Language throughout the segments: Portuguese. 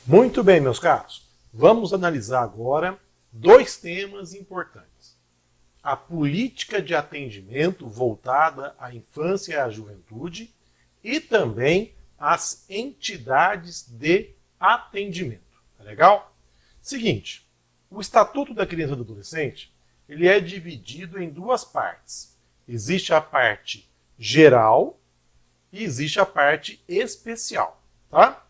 Muito bem, meus caros. Vamos analisar agora dois temas importantes. A política de atendimento voltada à infância e à juventude e também as entidades de atendimento. Tá legal? Seguinte, o Estatuto da Criança e do Adolescente ele é dividido em duas partes. Existe a parte geral e existe a parte especial. Tá?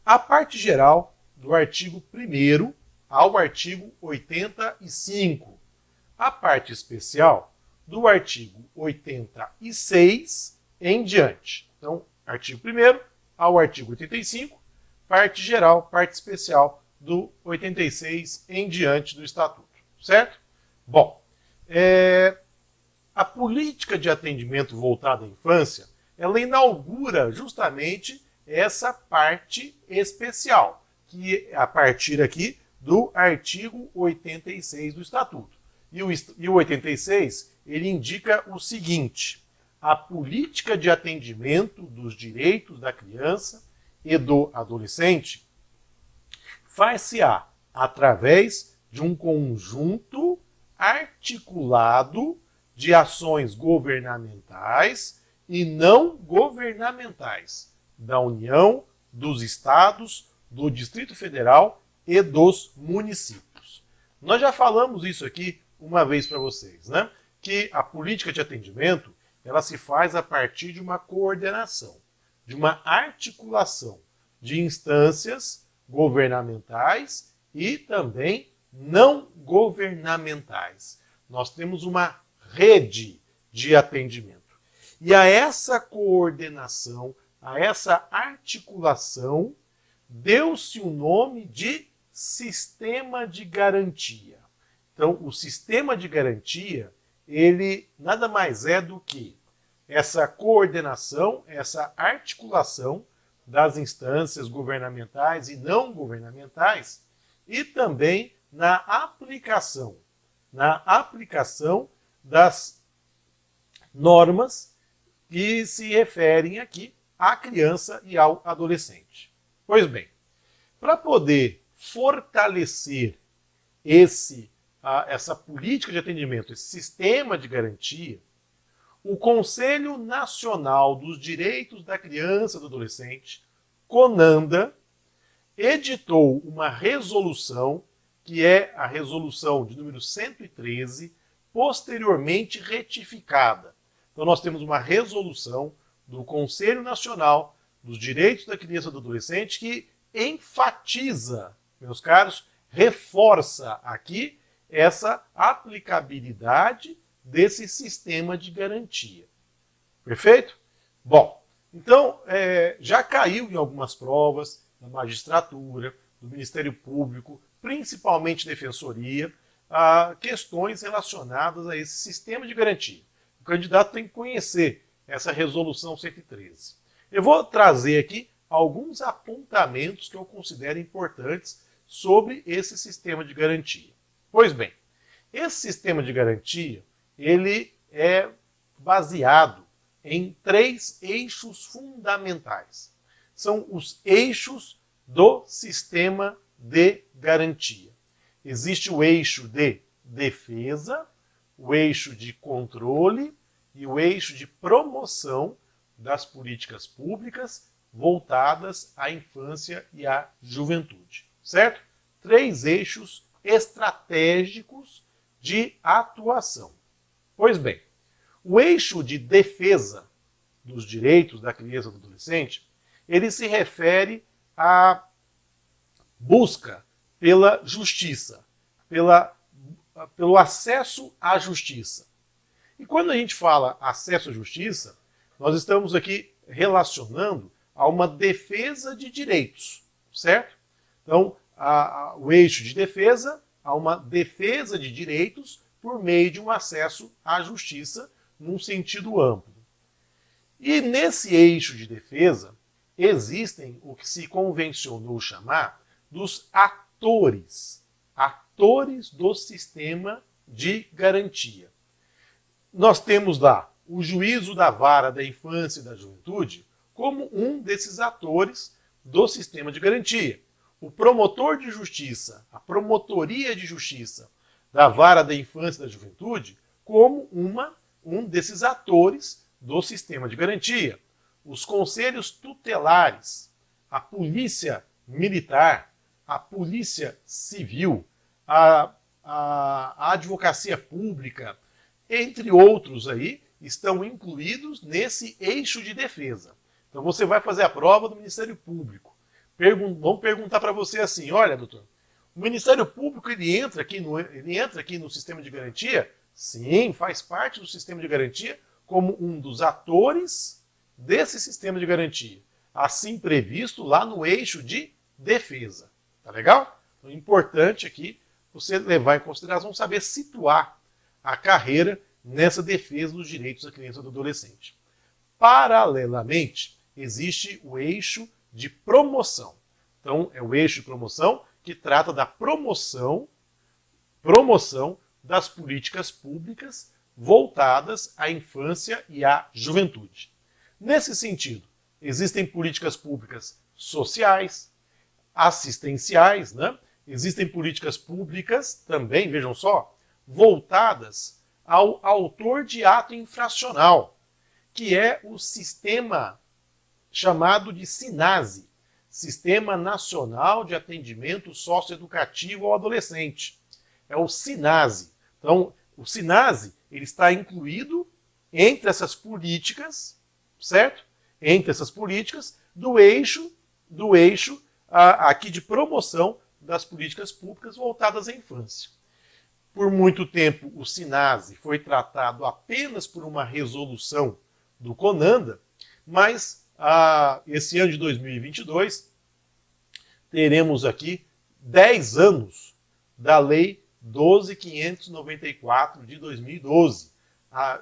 A parte geral, do artigo 1º ao artigo 85. A parte especial, do artigo 86 em diante. Então, artigo 1º ao artigo 85, parte geral, parte especial, do 86 em diante do Estatuto. Certo? Bom, a política de atendimento voltada à infância, ela inaugura justamente essa parte especial, que é a partir aqui do artigo 86 do Estatuto. E o 86, ele indica o seguinte: a política de atendimento dos direitos da criança e do adolescente faz-se-á através de um conjunto articulado de ações governamentais e não governamentais da União, dos Estados, do Distrito Federal e dos municípios. Nós já falamos isso aqui uma vez para vocês, né? Que a política de atendimento ela se faz a partir de uma coordenação, de uma articulação de instâncias governamentais e também não governamentais. Nós temos uma rede de atendimento. E a essa coordenação, a essa articulação, deu-se o nome de sistema de garantia. Então, o sistema de garantia, ele nada mais é do que essa coordenação, essa articulação das instâncias governamentais e não governamentais e também na aplicação das normas que se referem aqui à criança e ao adolescente. Pois bem, para poder fortalecer essa política de atendimento, esse sistema de garantia, o Conselho Nacional dos Direitos da Criança e do Adolescente, CONANDA, editou uma resolução, que é a resolução de número 113, posteriormente retificada. Então nós temos uma resolução do Conselho Nacional dos Direitos da Criança e do Adolescente que enfatiza, meus caros, reforça aqui essa aplicabilidade desse sistema de garantia. Perfeito? Bom, então já caiu em algumas provas da magistratura, do Ministério Público, principalmente Defensoria, questões relacionadas a esse sistema de garantia. O candidato tem que conhecer essa resolução 113. Eu vou trazer aqui alguns apontamentos que eu considero importantes sobre esse sistema de garantia. Pois bem, esse sistema de garantia ele é baseado em 3 eixos fundamentais. São os eixos do sistema de garantia. Existe o eixo de defesa, o eixo de controle e o eixo de promoção das políticas públicas voltadas à infância e à juventude. Certo? 3 eixos estratégicos de atuação. Pois bem, o eixo de defesa dos direitos da criança e do adolescente, ele se refere à busca pela justiça, pelo acesso à justiça. E quando a gente fala acesso à justiça, nós estamos aqui relacionando a uma defesa de direitos, certo? Então, o eixo de defesa a uma defesa de direitos por meio de um acesso à justiça num sentido amplo. E nesse eixo de defesa existem o que se convencionou chamar dos atores do sistema de garantia. Nós temos lá o juízo da vara da infância e da juventude como um desses atores do sistema de garantia. o promotor de justiça, a promotoria de justiça da vara da infância e da juventude como um desses atores do sistema de garantia. Os conselhos tutelares, a polícia militar, a polícia civil, a advocacia pública, entre outros aí, estão incluídos nesse eixo de defesa. Então você vai fazer a prova do Ministério Público. Vão perguntar para você assim, olha, doutor, o Ministério Público ele entra aqui no sistema de garantia? Sim, faz parte do sistema de garantia como um dos atores desse sistema de garantia, assim previsto lá no eixo de defesa. Tá legal? Então, é importante aqui você levar em consideração, saber situar a carreira nessa defesa dos direitos da criança e do adolescente. Paralelamente, existe o eixo de promoção. Então, é o eixo de promoção que trata da promoção das políticas públicas voltadas à infância e à juventude. Nesse sentido, existem políticas públicas sociais, assistenciais, né? Existem políticas públicas também, vejam só, voltadas ao autor de ato infracional, que é o sistema chamado de SINASE, Sistema Nacional de Atendimento Socioeducativo ao Adolescente. É o SINASE. Então, o SINASE ele está incluído entre essas políticas, certo? Entre essas políticas do eixo aqui de promoção das políticas públicas voltadas à infância. Por muito tempo, o SINASE foi tratado apenas por uma resolução do CONANDA, mas esse ano de 2022 teremos aqui 10 anos da Lei 12.594 de 2012,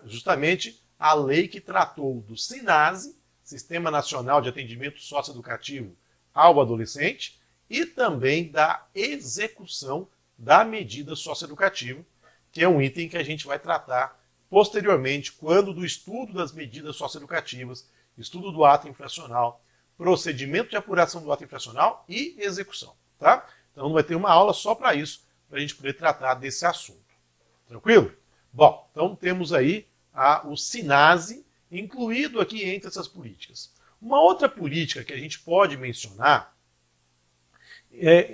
justamente a lei que tratou do SINASE, Sistema Nacional de Atendimento Socioeducativo ao Adolescente, e também da execução da medida socioeducativa, que é um item que a gente vai tratar posteriormente, quando do estudo das medidas socioeducativas, estudo do ato infracional, procedimento de apuração do ato infracional e execução. Tá? Então vai ter uma aula só para isso, para a gente poder tratar desse assunto. Tranquilo? Bom, então temos aí o SINASE incluído aqui entre essas políticas. Uma outra política que a gente pode mencionar,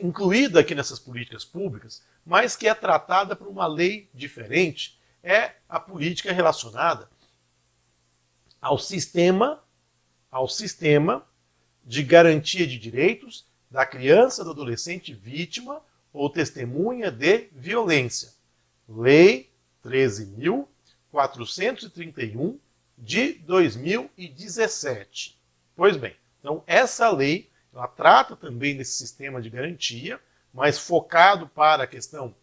incluída aqui nessas políticas públicas, mas que é tratada por uma lei diferente, é a política relacionada ao sistema de garantia de direitos da criança, do adolescente vítima ou testemunha de violência. Lei 13.431 de 2017. Pois bem, então essa lei ela trata também desse sistema de garantia, mas focado para a questão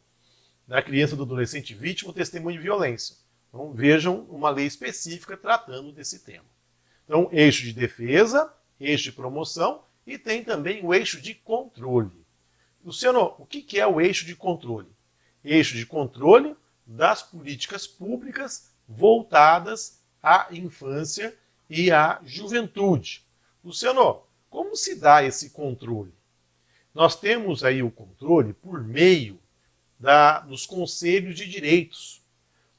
da criança e do adolescente vítima ou testemunha de violência. Então vejam uma lei específica tratando desse tema. Então, eixo de defesa, eixo de promoção e tem também o eixo de controle. Luciano, o que é o eixo de controle? Eixo de controle das políticas públicas voltadas à infância e à juventude. Luciano, como se dá esse controle? Nós temos aí o controle por meio dos conselhos de direitos,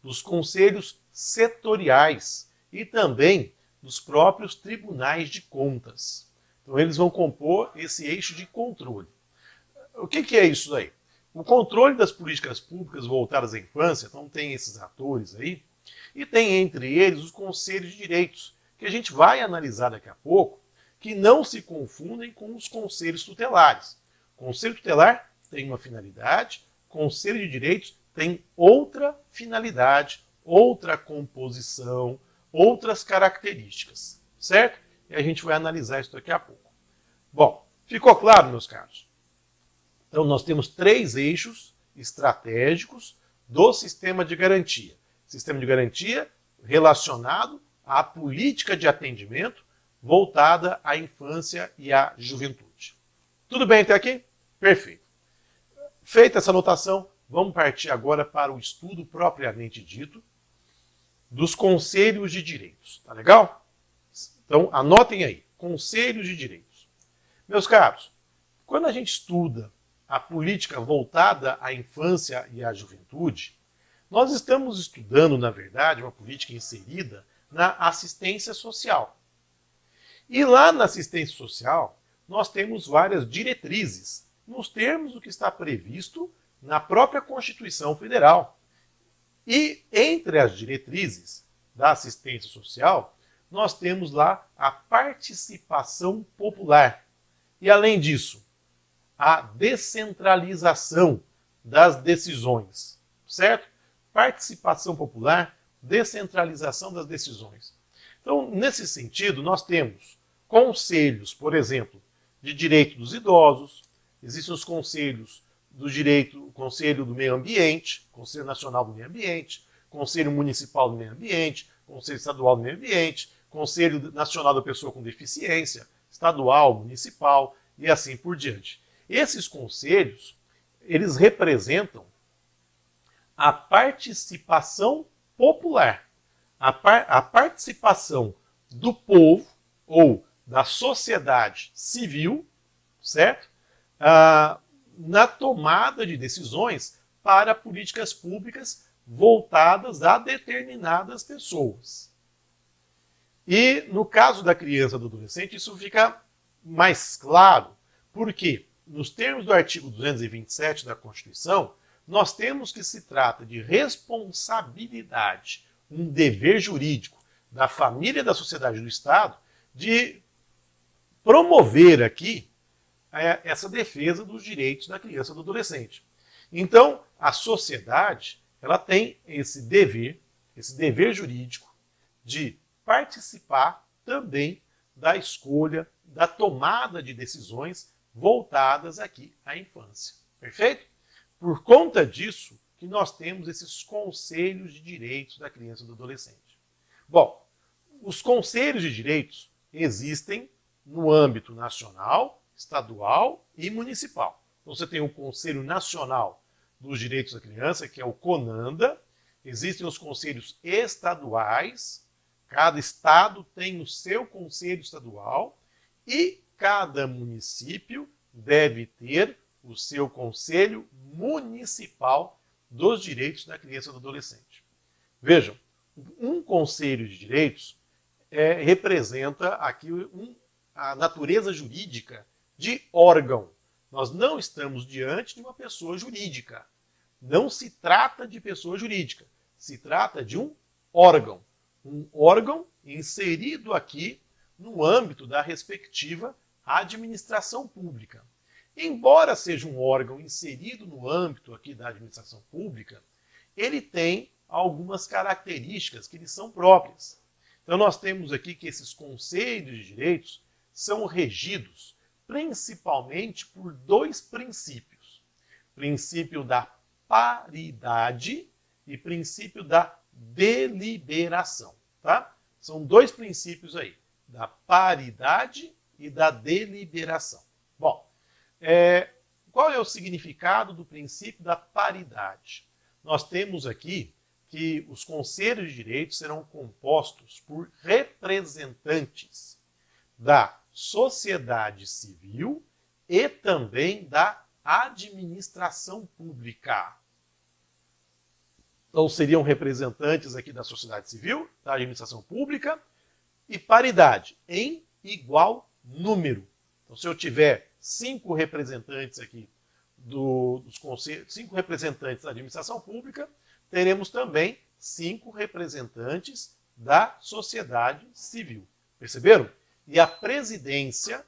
dos conselhos setoriais e também dos próprios tribunais de contas. Então eles vão compor esse eixo de controle. O que é isso aí? O controle das políticas públicas voltadas à infância, então tem esses atores aí, e tem entre eles os conselhos de direitos, que a gente vai analisar daqui a pouco, que não se confundem com os conselhos tutelares. O conselho tutelar tem uma finalidade, o conselho de direitos tem outra finalidade, outra composição, outras características, certo? E a gente vai analisar isso daqui a pouco. Bom, ficou claro, meus caros? Então, nós temos 3 eixos estratégicos do sistema de garantia. Sistema de garantia relacionado à política de atendimento voltada à infância e à juventude. Tudo bem até aqui? Perfeito. Feita essa anotação, vamos partir agora para o estudo propriamente dito dos conselhos de direitos. Tá legal? Então, anotem aí. Conselhos de direitos. Meus caros, Quando a gente estuda a política voltada à infância e à juventude, nós estamos estudando, na verdade, uma política inserida na assistência social. E lá na assistência social, nós temos várias diretrizes, nos termos do que está previsto na própria Constituição Federal. E entre as diretrizes da assistência social, nós temos lá a participação popular. E além disso, a descentralização das decisões, certo? Participação popular, descentralização das decisões. Então, nesse sentido, nós temos conselhos, por exemplo, de direito dos idosos, existem os conselhos do direito, Conselho do Meio Ambiente, Conselho Nacional do Meio Ambiente, Conselho Municipal do Meio Ambiente, Conselho Estadual do Meio Ambiente, Conselho Nacional da Pessoa com Deficiência, estadual, municipal e assim por diante. Esses conselhos, eles representam a participação popular, a participação do povo ou da sociedade civil, certo? Na tomada de decisões para políticas públicas voltadas a determinadas pessoas. E no caso da criança e do adolescente, isso fica mais claro, porque nos termos do artigo 227 da Constituição, nós temos que se trata de responsabilidade, um dever jurídico da família, da sociedade e do Estado de promover aqui essa defesa dos direitos da criança e do adolescente. Então, a sociedade ela tem esse dever jurídico de participar também da escolha, da tomada de decisões voltadas aqui à infância. Perfeito? Por conta disso que nós temos esses conselhos de direitos da criança e do adolescente. Bom, os conselhos de direitos existem no âmbito nacional, estadual e municipal. Então, você tem o Conselho Nacional dos Direitos da Criança, que é o CONANDA. Existem os conselhos estaduais. Cada estado tem o seu conselho estadual e cada município deve ter o seu conselho municipal dos direitos da criança e do adolescente. Vejam, um conselho de direitos representa aqui a natureza jurídica de órgão. Nós não estamos diante de uma pessoa jurídica. Não se trata de pessoa jurídica. Se trata de um órgão. Um órgão inserido aqui no âmbito da respectiva administração pública. Embora seja um órgão inserido no âmbito aqui da administração pública, ele tem algumas características que lhe são próprias. Então nós temos aqui que esses conselhos de direitos são regidos principalmente por dois princípios. Princípio da paridade e princípio da deliberação. Tá? São dois princípios aí, da paridade e da deliberação. Bom, qual é o significado do princípio da paridade? Nós temos aqui que os conselhos de direitos serão compostos por representantes da sociedade civil e também da administração pública. Então, seriam representantes aqui da sociedade civil, da administração pública e paridade, em igual número. Então, se eu tiver 5 representantes aqui dos conselhos, 5 representantes da administração pública, teremos também 5 representantes da sociedade civil. Perceberam? E a presidência,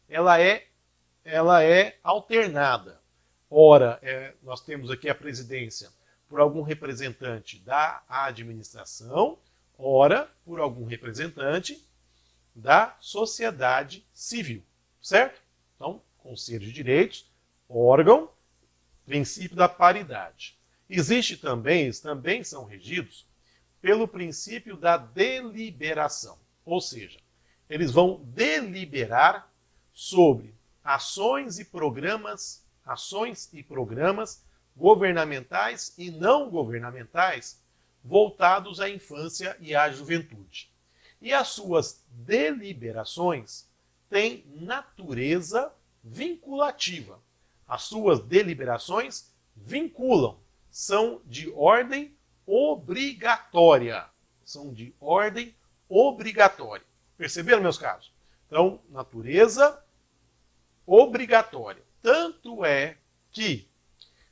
ela é alternada. Ora, nós temos aqui a presidência por algum representante da administração, ora, por algum representante da sociedade civil, certo? Então, Conselho de Direitos, órgão, princípio da paridade. Existe também, eles também são regidos pelo princípio da deliberação, ou seja, eles vão deliberar sobre ações e programas governamentais e não governamentais voltados à infância e à juventude. E as suas deliberações têm natureza vinculativa. As suas deliberações vinculam, são de ordem obrigatória. São de ordem obrigatória. Perceberam, meus caros? Então, natureza obrigatória. Tanto é que,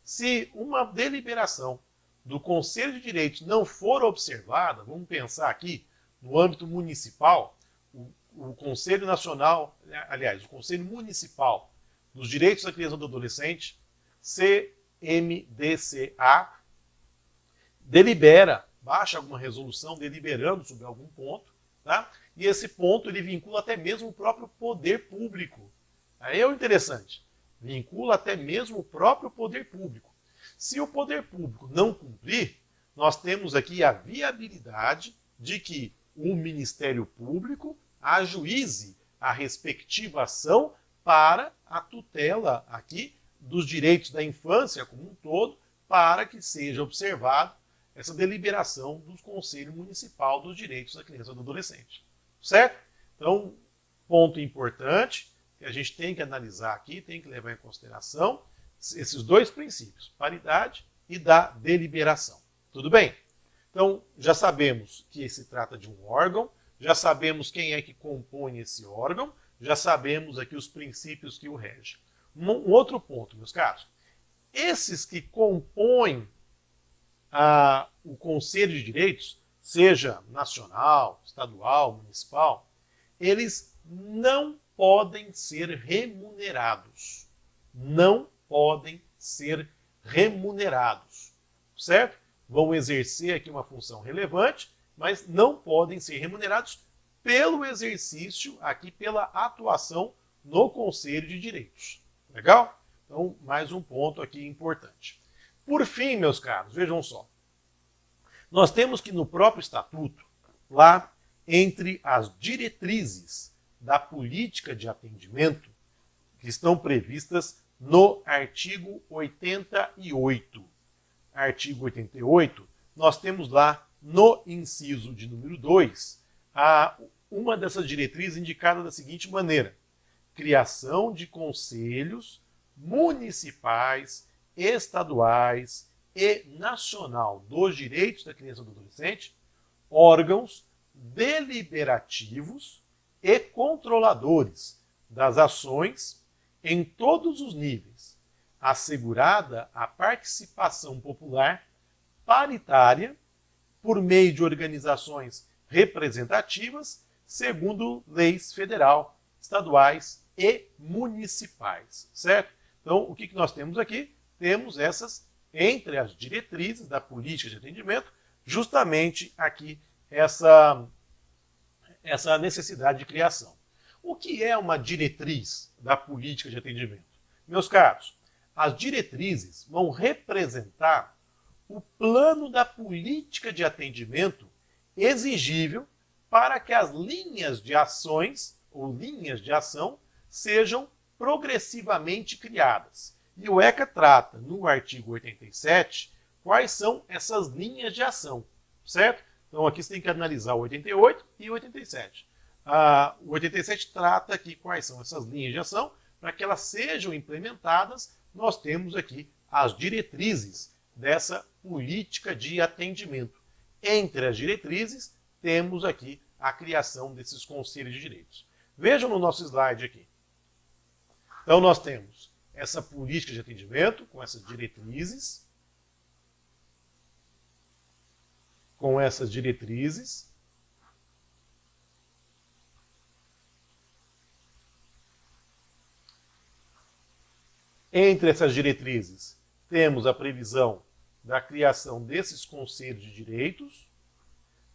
se uma deliberação do Conselho de Direitos não for observada, vamos pensar aqui no âmbito municipal, o Conselho Nacional, aliás, o Conselho Municipal dos Direitos da Criança e do Adolescente, CMDCA, delibera, baixa alguma resolução deliberando sobre algum ponto, tá? E esse ponto ele vincula até mesmo o próprio poder público. Aí é o interessante, vincula até mesmo o próprio poder público. Se o poder público não cumprir, nós temos aqui a viabilidade de que o Ministério Público ajuize a respectiva ação para a tutela aqui dos direitos da infância como um todo, para que seja observado essa deliberação do Conselho Municipal dos Direitos da Criança e do Adolescente. Certo? Então, ponto importante que a gente tem que analisar aqui, tem que levar em consideração esses dois princípios, paridade e da deliberação. Tudo bem? Então, já sabemos que se trata de um órgão, já sabemos quem é que compõe esse órgão, já sabemos aqui os princípios que o regem. Um outro ponto, meus caros. Esses que compõem o Conselho de Direitos, seja nacional, estadual, municipal, eles não podem ser remunerados. Não podem ser remunerados. Certo? Vão exercer aqui uma função relevante, mas não podem ser remunerados pelo exercício, aqui pela atuação no Conselho de Direitos. Legal? Então, mais um ponto aqui importante. Por fim, meus caros, vejam só. Nós temos que no próprio estatuto, lá entre as diretrizes da política de atendimento, que estão previstas no artigo 88. Artigo 88, nós temos lá no inciso de número 2, uma dessas diretrizes indicada da seguinte maneira: criação de conselhos municipais, estaduais e nacional dos direitos da criança e do adolescente, órgãos deliberativos e controladores das ações em todos os níveis, assegurada a participação popular paritária por meio de organizações representativas, segundo leis federal, estaduais e municipais, certo? Então, o que nós temos aqui? Temos essas, entre as diretrizes da política de atendimento, justamente aqui essa necessidade de criação. O que é uma diretriz da política de atendimento? Meus caros, as diretrizes vão representar o plano da política de atendimento exigível para que as linhas de ações ou linhas de ação sejam progressivamente criadas. E o ECA trata, no artigo 87, quais são essas linhas de ação, certo? Então aqui você tem que analisar o 88 e o 87. O 87 trata aqui quais são essas linhas de ação, para que elas sejam implementadas, nós temos aqui as diretrizes dessa política de atendimento. Entre as diretrizes, temos aqui a criação desses conselhos de direitos. Vejam no nosso slide aqui. Então nós temos essa política de atendimento com essas diretrizes. Entre essas diretrizes, temos a previsão da criação desses conselhos de direitos,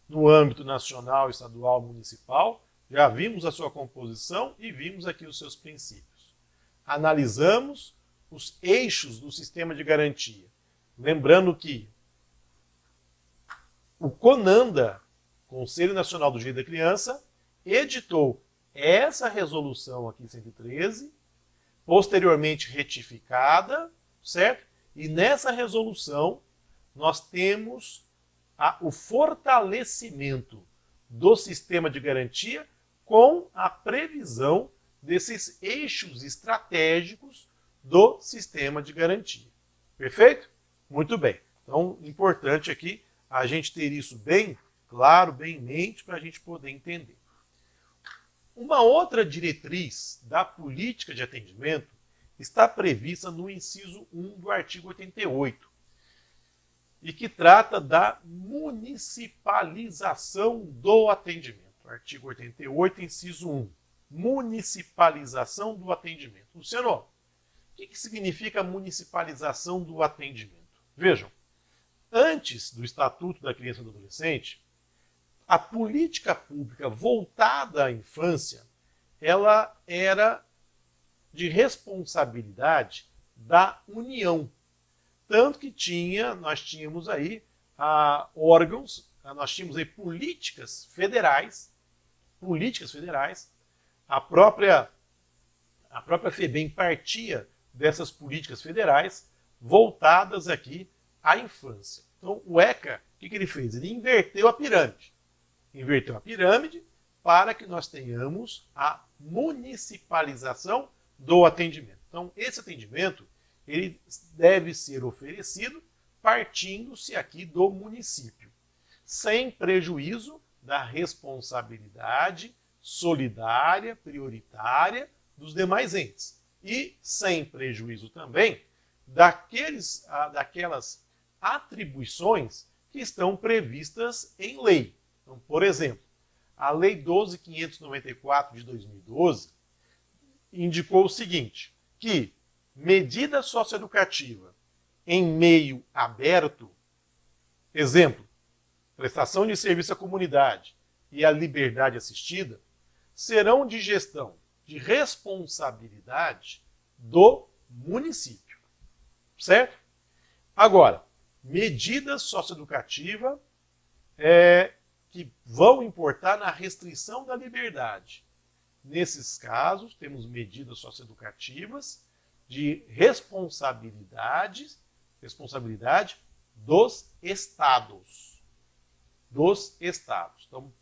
no âmbito nacional, estadual, municipal. Já vimos a sua composição e vimos aqui os seus princípios. Analisamos os eixos do sistema de garantia. Lembrando que o CONANDA, Conselho Nacional do Direito da Criança, editou essa resolução aqui, 113, posteriormente retificada, certo? E nessa resolução nós temos o fortalecimento do sistema de garantia com a previsão desses eixos estratégicos do sistema de garantia. Perfeito? Muito bem. Então, importante aqui a gente ter isso bem claro, bem em mente, para a gente poder entender. Uma outra diretriz da política de atendimento está prevista no inciso 1 do artigo 88, e que trata da municipalização do atendimento. Artigo 88, inciso 1. Municipalização do atendimento. Luciano, o que significa municipalização do atendimento? Vejam, antes do Estatuto da Criança e do Adolescente, a política pública voltada à infância, ela era de responsabilidade da União. Tanto que nós tínhamos aí órgãos, nós tínhamos aí políticas federais, a própria FEBEM partia dessas políticas federais voltadas aqui à infância. Então, o ECA, o que ele fez? Ele inverteu a pirâmide. Inverteu a pirâmide para que nós tenhamos a municipalização do atendimento. Então, esse atendimento ele deve ser oferecido partindo-se aqui do município, sem prejuízo da responsabilidade solidária, prioritária dos demais entes. E sem prejuízo também daquelas atribuições que estão previstas em lei. Então, por exemplo, a Lei 12.594 de 2012 indicou o seguinte, que medida socioeducativa em meio aberto, exemplo, prestação de serviço à comunidade e a liberdade assistida, serão de gestão de responsabilidade do município. Certo? Agora, medidas socioeducativas que vão importar na restrição da liberdade. Nesses casos, temos medidas socioeducativas de responsabilidade dos estados. Então,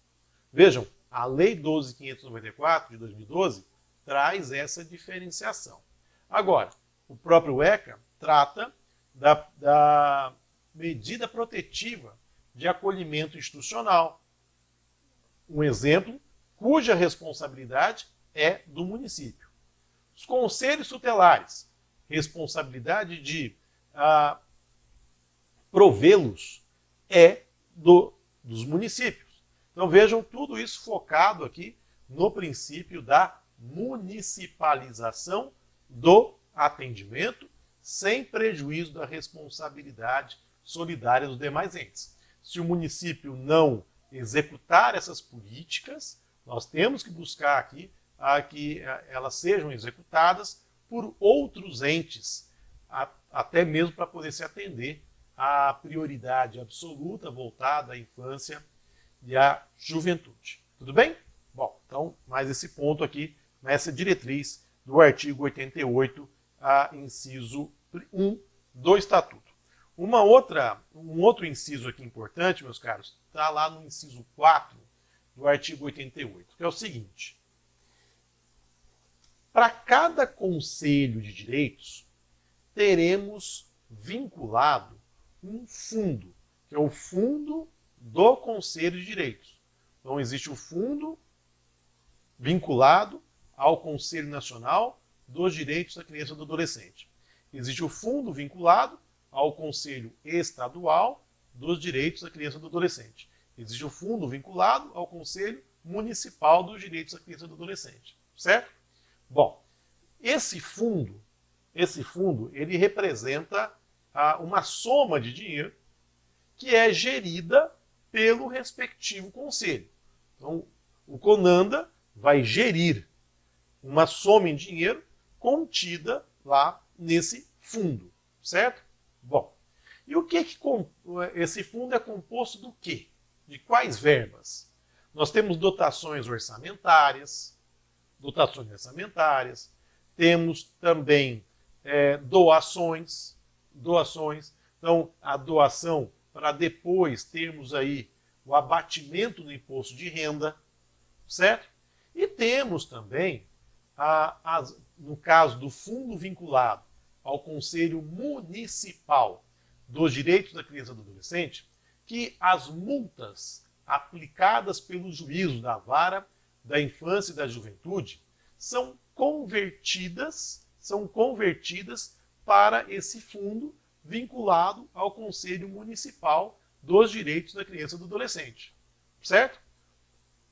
vejam, a Lei 12.594 de 2012 traz essa diferenciação. Agora, o próprio ECA trata da medida protetiva de acolhimento institucional. Um exemplo, cuja responsabilidade é do município. Os conselhos tutelares, responsabilidade de provê-los é dos municípios. Então vejam tudo isso focado aqui no princípio da municipalização do atendimento, sem prejuízo da responsabilidade solidária dos demais entes. Se o município não executar essas políticas, nós temos que buscar aqui que elas sejam executadas por outros entes, até mesmo para poder se atender à prioridade absoluta voltada à infância e à juventude. Tudo bem? Bom, então, mais esse ponto aqui, nessa diretriz do artigo 88, inciso 1 do Estatuto. Um outro inciso aqui importante, meus caros, está lá no inciso 4 do artigo 88, que é o seguinte. Para cada conselho de direitos, teremos vinculado um fundo, que é o fundo do Conselho de Direitos. Então, existe o fundo vinculado ao Conselho Nacional dos Direitos da Criança e do Adolescente. Existe o fundo vinculado ao Conselho Estadual dos Direitos da Criança e do Adolescente. Existe o fundo vinculado ao Conselho Municipal dos Direitos da Criança e do Adolescente. Certo? Bom, esse fundo ele representa uma soma de dinheiro que é gerida pelo respectivo conselho. Então, o CONANDA vai gerir uma soma em dinheiro contida lá nesse fundo, certo? Bom, e esse fundo é composto do quê? De quais verbas? Nós temos dotações orçamentárias, temos também doações. Então, a doação para depois termos aí o abatimento do imposto de renda, certo? E temos também no caso do fundo vinculado ao Conselho Municipal dos Direitos da Criança e do Adolescente, que as multas aplicadas pelo juízo da Vara da Infância e da Juventude são convertidas para esse fundo vinculado ao Conselho Municipal dos Direitos da Criança e do Adolescente. Certo?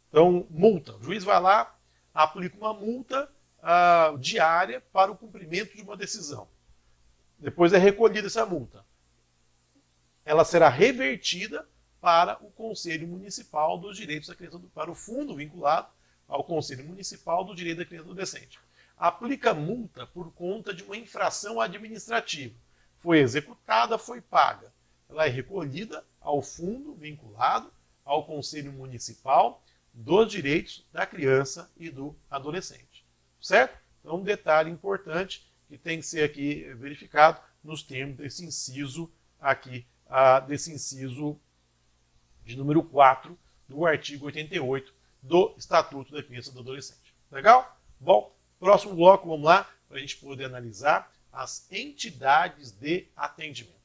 Então, multa. O juiz vai lá, aplica uma multa diária para o cumprimento de uma decisão. Depois é recolhida essa multa. Ela será revertida para o Conselho Municipal dos Direitos da Criança, para o fundo vinculado ao Conselho Municipal do Direito da Criança e do Adolescente. Aplica multa por conta de uma infração administrativa. Foi executada, foi paga. Ela é recolhida ao fundo vinculado ao Conselho Municipal dos Direitos da Criança e do Adolescente. Certo? Então, um detalhe importante que tem que ser aqui verificado nos termos desse inciso aqui, desse inciso de número 4 do artigo 88 do Estatuto da Criança e do Adolescente. Legal? Bom, próximo bloco, vamos lá, para a gente poder analisar as entidades de atendimento.